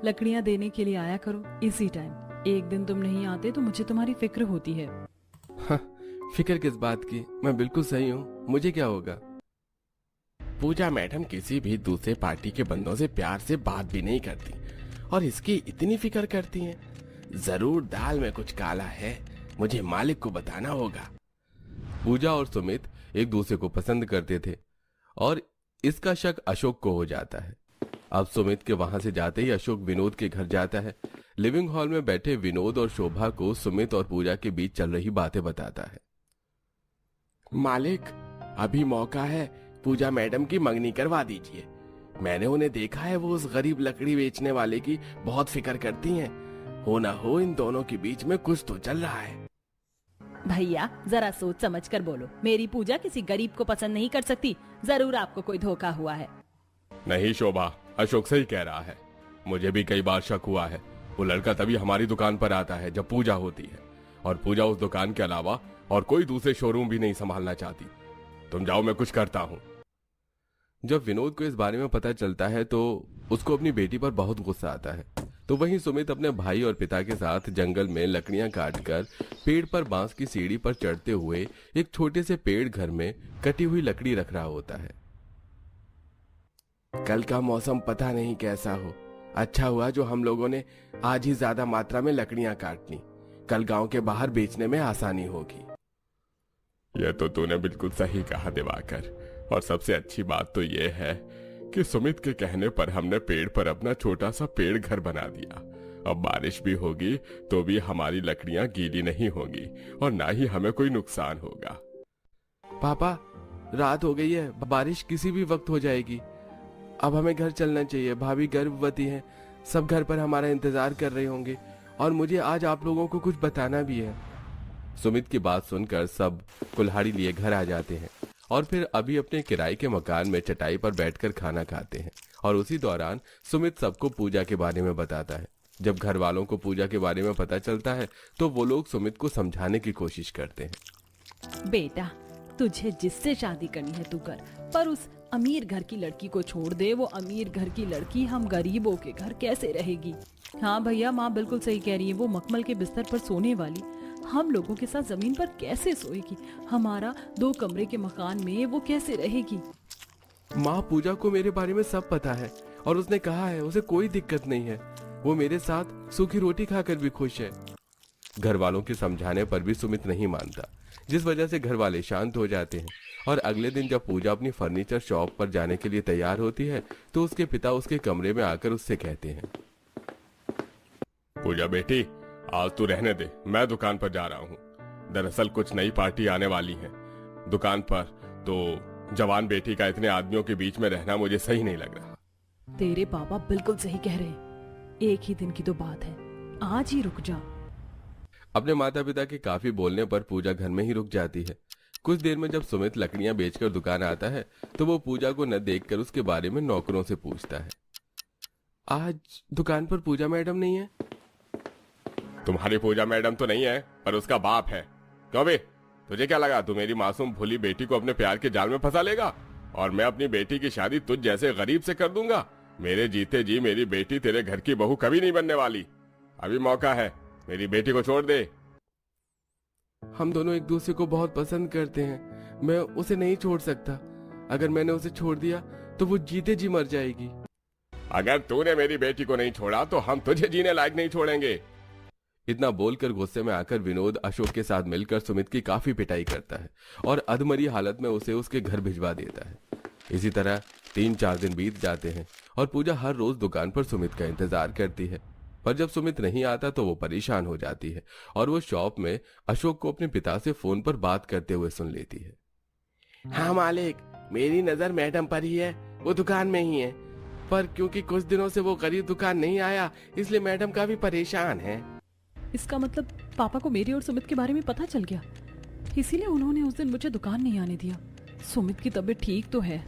लकड़ियां देने के लिए आया करो इसी टाइम। एक दिन तुम नहीं आते तो मुझे तुम्हारी फिक्र होती है। हाँ, फिक्र किस बात की, मैं बिल्कुल सही हूँ, मुझे क्या होगा। पूजा मैडम किसी भी दूसरे पार्टी के बंदों से प्यार से बात भी नहीं करती और इसकी इतनी फिक्र करती हैं। जरूर दाल में कुछ काला है, मुझे मालिक को बताना होगा। पूजा और सुमित एक दूसरे को पसंद करते थे और इसका शक अशोक को हो जाता है। अब सुमित के वहां से जाते ही अशोक विनोद के घर जाता है। लिविंग हॉल में बैठे विनोद और शोभा को सुमित और पूजा के बीच चल रही बातें बताता है। मालिक, अभी मौका है, पूजा मैडम की मंगनी करवा दीजिए। मैंने उन्हें देखा है, वो उस गरीब लकड़ी बेचने वाले की बहुत फिक्र करती हैं। हो ना हो इन दोनों के बीच में कुछ तो चल रहा है। भैया जरा सोच समझ कर बोलो, मेरी पूजा किसी गरीब को पसंद नहीं कर सकती। जरूर आपको कोई धोखा हुआ है। नहीं शोभा, अशोक सही कह रहा है। मुझे भी कई बार शक हुआ है। वो लड़का तभी हमारी दुकान पर आता है जब पूजा होती है, और पूजा उस दुकान के अलावा और कोई दूसरे शोरूम भी नहीं संभालना चाहती। तुम जाओ, मैं कुछ करता हूँ। जब विनोद को इस बारे में पता चलता है तो उसको अपनी बेटी पर बहुत गुस्सा आता है। तो वहीं सुमित अपने भाई और पिता के साथ जंगल में लकड़ियां काटकर पेड़ पर बांस की सीढ़ी पर चढ़ते हुए एक छोटे से पेड़ घर में कटी हुई लकड़ी रख रहा होता है। कल का मौसम पता नहीं कैसा हो, अच्छा हुआ जो हम लोगों ने आज ही ज्यादा मात्रा में लकड़ियां काट ली। कल गांव के बाहर बेचने में आसानी होगी। यह तो तूने बिल्कुल सही कहा दिवाकर, और सबसे अच्छी बात तो यह है कि सुमित के कहने पर हमने पेड़ पर अपना छोटा सा पेड़ घर बना दिया। अब बारिश भी होगी तो भी हमारी लकड़ियां गीली नहीं होंगी और ना ही हमें कोई नुकसान होगा। पापा, रात हो गई है, बारिश किसी भी वक्त हो जाएगी। अब हमें घर चलना चाहिए। भाभी गर्भवती हैं, सब घर पर हमारा इंतजार कर रहे होंगे और मुझे आज आप लोगों को कुछ बताना भी है। सुमित की बात सुनकर सब कुल्हाड़ी लिए घर आ जाते हैं और फिर अभी अपने किराए के मकान में चटाई पर बैठकर खाना खाते हैं। और उसी दौरान सुमित सबको पूजा के बारे में बताता है। जब घर वालों को पूजा के बारे में पता चलता है तो वो लोग सुमित को समझाने की कोशिश करते हैं। बेटा, तुझे जिससे शादी करनी है तू कर, पर उस अमीर घर की लड़की को छोड़ दे। वो अमीर घर की लड़की हम गरीबों के घर कैसे रहेगी। हाँ भैया, माँ बिल्कुल सही कह रही है। वो मखमल के बिस्तर पर सोने वाली हम लोगों के साथ जमीन पर कैसे सोएगी। हमारा 2 कमरे के मकान में वो कैसे रहेगी। माँ, पूजा को मेरे बारे में सब पता है और उसने कहा है उसे कोई दिक्कत नहीं है। वो मेरे साथ सूखी रोटी खाकर भी खुश है। घर वालों के समझाने पर भी सुमित नहीं मानता, जिस वजह से घर वाले शांत हो जाते हैं। और अगले दिन जब पूजा अपनी फर्नीचर शॉप पर जाने के लिए तैयार होती है तो उसके पिता उसके कमरे में आकर उससे कहते हैं, पूजा बेटी, आज तू रहने दे, मैं दुकान पर जा रहा हूँ। दरअसल कुछ नई पार्टी आने वाली है दुकान पर, तो जवान बेटी का इतने आदमियों के बीच में रहना मुझे सही नहीं लग रहा। तेरे पापा बिल्कुल सही कह रहे हैं। एक ही दिन की तो बात है, आज ही रुक जा। अपने माता पिता के काफी बोलने पर पूजा घर में ही रुक जाती है। कुछ देर में जब सुमित लकड़ियां बेचकर दुकान आता है तो वो पूजा को न देखकर उसके बारे में नौकरों से पूछता है, आज दुकान पर पूजा मैडम नहीं है? तुम्हारी पूजा मैडम तो नहीं है, पर उसका बाप है। क्यों बे, तुझे क्या लगा तू मेरी मासूम भोली बेटी को अपने प्यार के जाल में फंसा लेगा और मैं अपनी बेटी की शादी तुझ जैसे गरीब से कर दूंगा? मेरे जीते जी मेरी बेटी तेरे घर की बहू कभी नहीं बनने वाली। अभी मौका है, मेरी बेटी को छोड़ दे। हम दोनों एक दूसरे को बहुत पसंद करते हैं, मैं उसे नहीं छोड़ सकता। अगर मैंने उसे छोड़ दिया तो वो जीते जी मर जाएगी। अगर तूने मेरी बेटी को नहीं छोड़ा तो हम तुझे जीने लायक नहीं छोड़ेंगे। इतना बोलकर गुस्से में आकर विनोद अशोक के साथ मिलकर सुमित की काफी पिटाई करता है और अधमरी हालत में उसे उसके घर भिजवा देता है। इसी तरह 3-4 दिन बीत जाते हैं और पूजा हर रोज दुकान पर सुमित का इंतजार करती है। पर जब सुमित नहीं आता तो वो परेशान हो जाती है और वो शॉप में अशोक को अपने पिता से फोन पर बात करते हुए सुन लेती है। हाँ मालिक, मेरी नजर मैडम पर ही है, वो दुकान में ही है, पर क्योंकि कुछ दिनों से वो गरीब दुकान नहीं आया इसलिए मैडम काफी परेशान है। इसका मतलब पापा को मेरे और सुमित के बारे में पता चल गया, इसीलिए उन्होंने उस दिन मुझे दुकान नहीं आने दिया। सुमित की तबीयत ठीक तो है।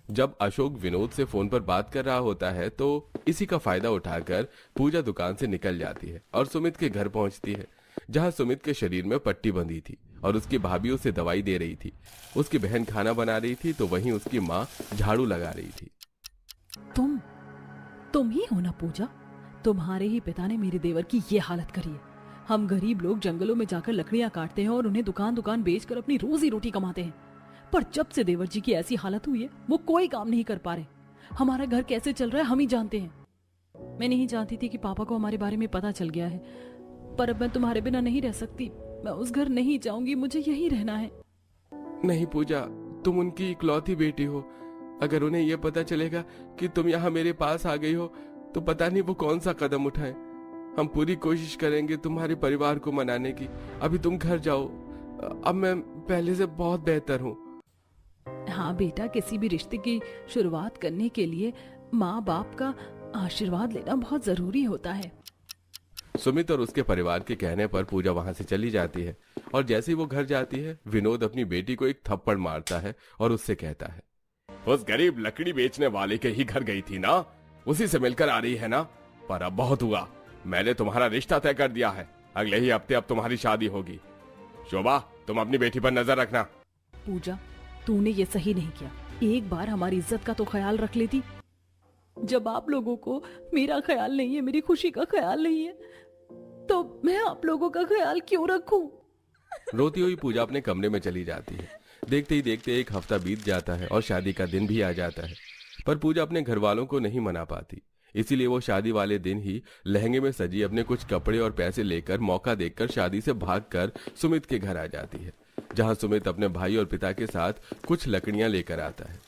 जब अशोक विनोद से फोन पर बात कर रहा होता है तो इसी का फायदा उठाकर पूजा दुकान से निकल जाती है और सुमित के घर पहुंचती है, जहां सुमित के शरीर में पट्टी बंधी थी और उसकी भाभी उसे दवाई दे रही थी। उसकी बहन खाना बना रही थी तो वहीं उसकी माँ झाड़ू लगा रही थी। तुम ही हो ना पूजा? तुम्हारे ही पिता ने मेरे देवर की ये हालत करी है। हम गरीब लोग जंगलों में जाकर लकड़ियां काटते हैं और उन्हें दुकान दुकान बेचकर अपनी रोजी रोटी कमाते हैं, पर जब से देवर जी की ऐसी हालत हुई है वो कोई काम नहीं कर पा रहे। हमारा घर कैसे चल रहा है हम ही जानते हैं। मैं नहीं जानती थी कि पापा को हमारे बारे में पता चल गया है, पर अब मैं तुम्हारे बिना नहीं रह सकती। मैं उस घर नहीं जाऊंगी, मुझे यहीं रहना है। नहीं पूजा, तुम उनकी इकलौती बेटी हो। अगर उन्हें यह पता चलेगा कि तुम यहाँ मेरे पास आ गई हो तो पता नहीं वो कौन सा कदम उठाए। हम पूरी कोशिश करेंगे तुम्हारे परिवार को मनाने की। अभी तुम घर जाओ, अब मैं पहले से बहुत बेहतर हूँ। हाँ बेटा, किसी भी रिश्ते की शुरुआत करने के लिए माँ बाप का आशीर्वाद लेना बहुत जरूरी होता है। सुमित और उसके परिवार के कहने पर पूजा वहां से चली जाती है और जैसे ही वो घर जाती है विनोद अपनी बेटी को एक थप्पड़ मारता है और उससे कहता है, उस गरीब लकड़ी बेचने वाले के ही घर गई थी ना, उसी से मिलकर आ रही है ना। पर अब बहुत हुआ, मैंने तुम्हारा रिश्ता तय कर दिया है। अगले ही हफ्ते अब तुम्हारी शादी होगी। शोभा, तुम अपनी बेटी पर नजर रखना। पूजा, तूने ये सही नहीं किया। एक बार हमारी इज्जत का तो ख्याल रख लेती। जब आप लोगों को मेरा ख्याल नहीं है, मेरी खुशी का ख्याल नहीं है, तो मैं आप लोगों का ख्याल क्यों रखूं? रोती हुई पूजा अपने कमरे में चली जाती है। देखते ही देखते एक हफ्ता बीत जाता है और शादी का दिन भी आ जाता है, पर पूजा अपने घर वालों को नहीं मना पाती। इसीलिए वो शादी वाले दिन ही लहंगे में सजी अपने कुछ कपड़े और पैसे लेकर मौका देखकर शादी से भागकर सुमित के घर आ जाती है, जहां सुमित अपने भाई और पिता के साथ कुछ लकड़ियां लेकर आता है।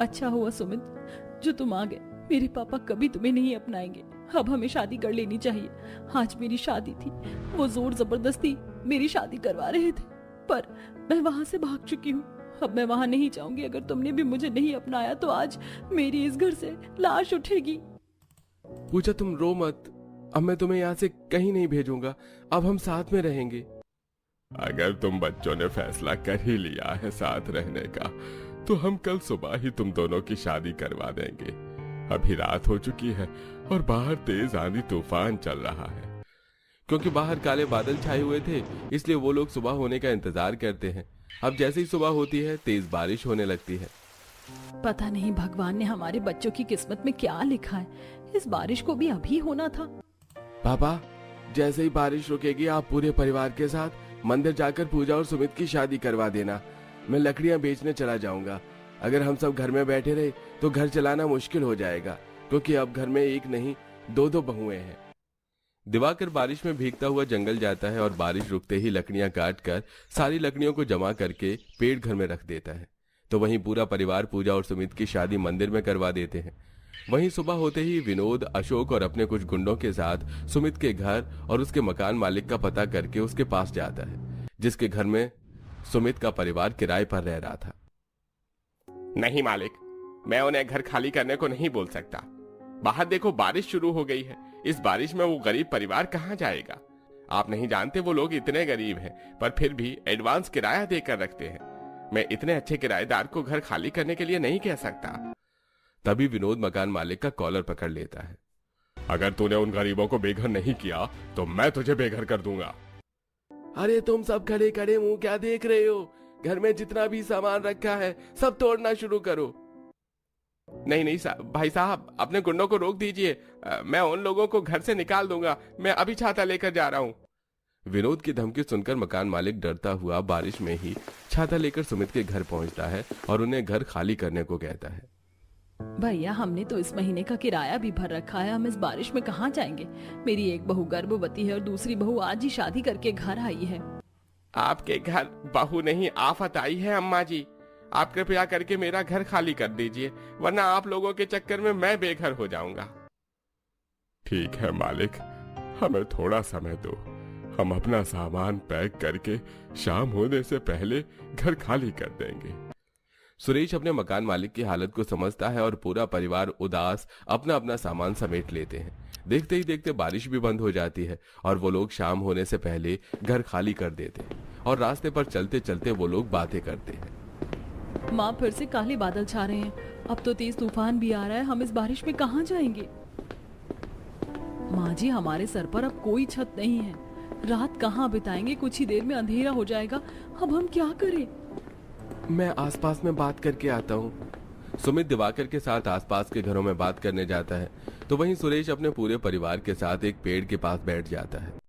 अच्छा हुआ सुमित जो तुम आ गए। मेरे पापा कभी तुम्हें नहीं अपनाएंगे। अब हमें शादी कर लेनी चाहिए। आज मेरी शादी थी, वो जोर जबरदस्ती मेरी शादी करवा रहे थे, पर मैं वहां से भाग चुकी हूँ। अब मैं वहां नहीं जाऊंगी। अगर तुमने भी मुझे नहीं अपनाया तो आज मेरी इस घर से लाश उठेगी। पूजा, तुम रो मत। अब मैं तुम्हें यहाँ से कहीं नहीं भेजूंगा। अब हम साथ में रहेंगे। अगर तुम बच्चों ने फैसला कर ही लिया है साथ रहने का, तो हम कल सुबह ही तुम दोनों की शादी करवा देंगे। अभी रात हो चुकी है और बाहर तेज आंधी तूफान चल रहा है। क्योंकि बाहर काले बादल छाए हुए थे, इसलिए वो लोग सुबह होने का इंतजार करते हैं। अब जैसे ही सुबह होती है, तेज बारिश होने लगती है। पता नहीं भगवान ने हमारे बच्चों की किस्मत में क्या लिखा है। इस बारिश को भी अभी होना था। पापा, जैसे ही बारिश रुकेगी आप पूरे परिवार के साथ मंदिर जाकर पूजा और सुमित की शादी करवा देना। मैं लकड़ियां बेचने चला जाऊंगा। अगर हम सब घर में बैठे रहे तो घर चलाना मुश्किल हो जाएगा, क्योंकि अब घर में एक नहीं दो बहुएं हैं। दिवाकर बारिश में भीगता हुआ जंगल जाता है और बारिश रुकते ही लकड़ियां काटकर सारी लकड़ियों को जमा करके पेड़ घर में रख देता है। तो वहीं पूरा परिवार पूजा और सुमित की शादी मंदिर में करवा देते हैं। वहीं सुबह होते ही विनोद, अशोक और अपने कुछ गुंडों के साथ सुमित के घर और उसके मकान मालिक का पता करके उसके पास जाता है, जिसके घर में सुमित का परिवार किराए पर रह रहा था। नहीं मालिक, मैं उन्हें घर खाली करने को नहीं बोल सकता। बाहर देखो, बारिश शुरू हो गई है। इस बारिश में वो गरीब परिवार कहाँ जाएगा? आप नहीं जानते वो लोग इतने गरीब हैं, पर फिर भी एडवांस किराया देकर रखते हैं। मैं इतने अच्छे किराएदार को घर खाली करने के लिए नहीं कह सकता। तभी विनोद मकान मालिक का कॉलर पकड़ लेता है। अगर तूने उन गरीबों को बेघर नहीं किया तो मैं तुझे बेघर कर दूंगा। अरे तुम सब खड़े खड़े मुंह क्या देख रहे हो? घर में जितना भी सामान रखा है सब तोड़ना शुरू करो। नहीं नहीं भाई साहब, अपने गुंडों को रोक दीजिए। मैं उन लोगों को घर से निकाल दूंगा। मैं अभी छाता लेकर जा रहा हूँ। विनोद की धमकी सुनकर मकान मालिक डरता हुआ बारिश में ही छाता लेकर सुमित के घर पहुंचता है और उन्हें घर खाली करने को कहता है। भैया, हमने तो इस महीने का किराया भी भर रखा है। हम इस बारिश में कहाँ जाएंगे? मेरी एक बहू गर्भवती है और दूसरी बहू आज ही शादी करके घर आई है। आपके घर बहू नहीं आफत आई है अम्मा जी। आप कृपया करके मेरा घर खाली कर दीजिए, वरना आप लोगों के चक्कर में मैं बेघर हो जाऊंगा। ठीक है मालिक, हमें थोड़ा समय दो। हम अपना सामान पैक करके शाम होने से पहले घर खाली कर देंगे। सुरेश अपने मकान मालिक की हालत को समझता है और पूरा परिवार उदास अपना अपना सामान समेट लेते हैं। देखते ही देखते बारिश भी बंद हो जाती है और वो लोग शाम होने से पहले घर खाली कर देते हैं और रास्ते पर चलते चलते वो लोग बातें करते हैं। माँ, फिर से काले बादल छा रहे हैं। अब तो तेज तूफान भी आ रहा है। हम इस बारिश में कहाँ जाएंगे? माँ जी, हमारे सर पर अब कोई छत नहीं है। रात कहाँ बिताएंगे? कुछ ही देर में अंधेरा हो जाएगा। अब हम क्या करें? मैं आसपास में बात करके आता हूँ। सुमित दिवाकर के साथ आसपास के घरों में बात करने जाता है तो वहीं सुरेश अपने पूरे परिवार के साथ एक पेड़ के पास बैठ जाता है।